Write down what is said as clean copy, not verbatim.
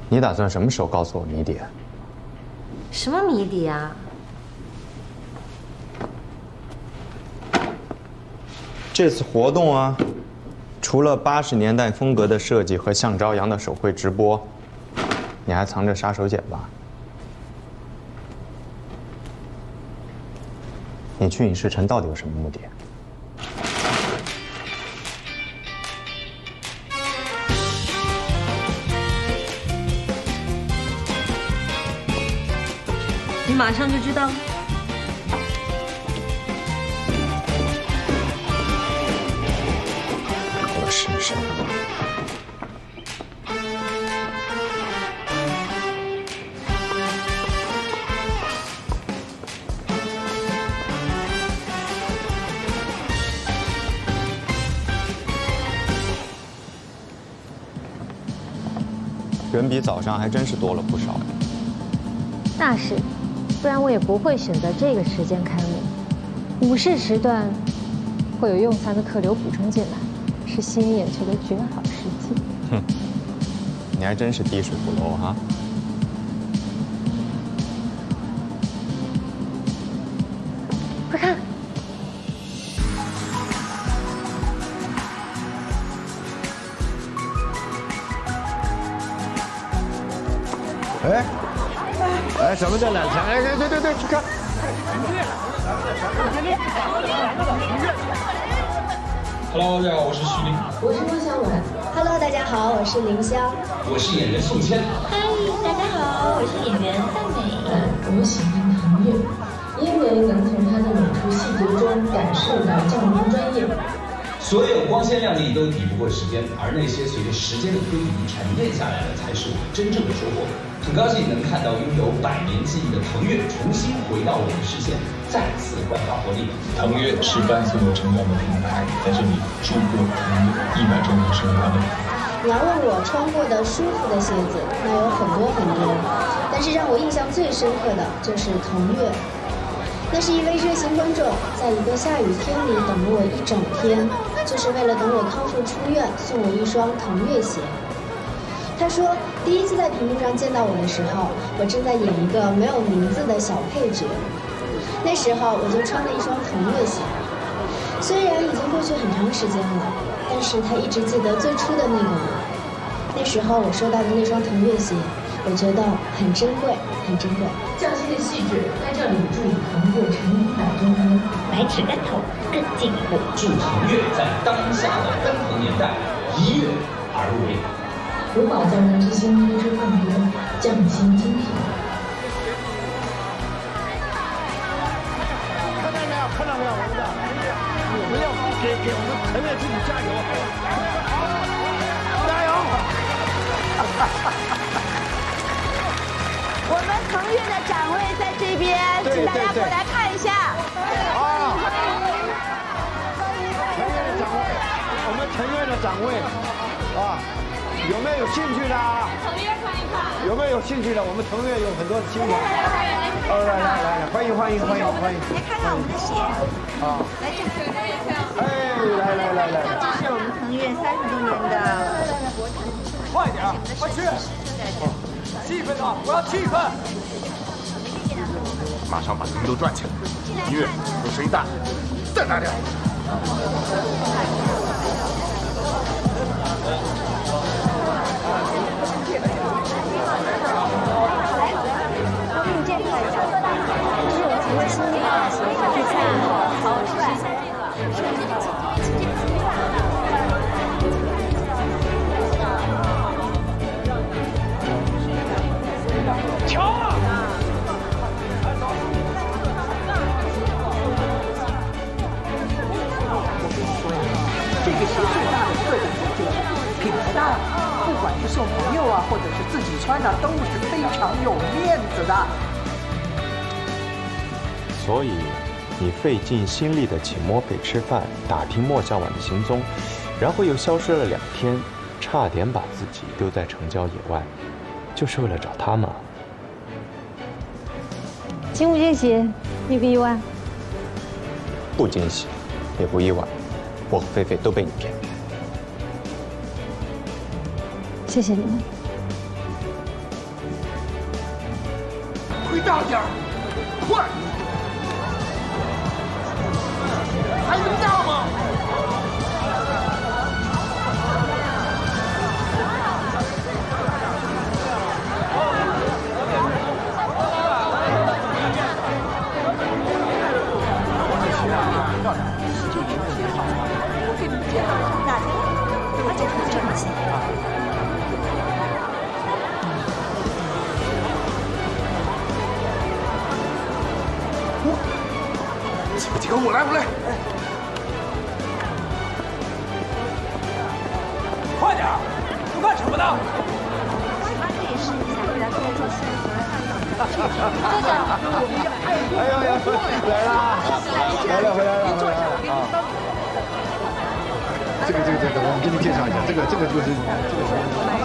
你打算什么时候告诉我谜底？什么谜底啊？这次活动啊，除了80年代风格的设计和向朝阳的手绘直播，你还藏着杀手锏吧？你去影视城到底有什么目的？你马上就知道。我是谁？人比早上还真是多了不少。那是，不然我也不会选择这个时间开幕。午市时段会有用餐的客流补充进来，是吸引眼球的绝好时机。哼，你还真是滴水不漏哈。快看！哎，什么叫两千？哎，对，去看。Hello， 大家好，我是徐凌。我是孟小婉。Hello， 大家好，我是凌霄。我是演员宋谦。嗨，大家好，我是演员范美。我喜欢唐月，因为能从她的美术细节中感受到匠人专业。所有光鲜亮丽都抵不过时间，而那些随着时间的推移沉淀下来的，才是我们真正的收获。很高兴能看到拥有100年记忆的腾跃重新回到我们视线，再次焕发活力。腾跃是伴随我成长的品牌，在这里祝贺腾跃100周年生日快乐。你要问我穿过的舒服的鞋子，那有很多，但是让我印象最深刻的就是腾跃。那是一位热心观众，在一个下雨天里等了我1整天，就是为了等我康复出院，送我一双腾跃鞋。他说，第一次在屏幕上见到我的时候，我正在演一个没有名字的小配角。那时候我就穿了一双腾跃鞋，虽然已经过去很长时间了，但是他一直记得最初的那个我。那时候我收到的那双腾跃鞋，我觉得很珍贵，很珍贵。匠心的细致在这里助腾跃成100周年，百尺竿头更进一步。祝腾跃在当下的奔腾年代一跃而为。我把匠人之心推出更多，匠心精品。看到没有，我们要给我们腾跃自己加油，加油！我们腾跃的展位在这边，请大家过来看一下。啊！我们腾跃的展位，啊，有没有兴趣的？腾跃看一看。有没有兴趣的？我们腾跃有很多新品。来，欢迎！来看看我们的鞋。啊！来这里。来！这是我们腾跃30多年的国产。快点，快去！气氛啊！我要气氛！马上把你们都转起来，音乐用声音大，再大点。这个鞋最大的特点就是品牌大，不管是送朋友啊，或者是自己穿的，都是非常有面子的。所以，你费尽心力的请莫北吃饭，打听莫小婉的行踪，然后又消失了2天，差点把自己丢在城郊野外，就是为了找他吗？惊不惊喜？意不意外？不惊喜，也不意外，我和菲菲都被你骗。谢谢你们。微大点儿，快！还能大吗？我给你们介绍一下，大姐，而且很整齐。几个，我来。快点儿，都干什么呢？他可以试一下，给他做做试。哎呦，来啦！回来了啊！这个，我们给你介绍一下，这个就是。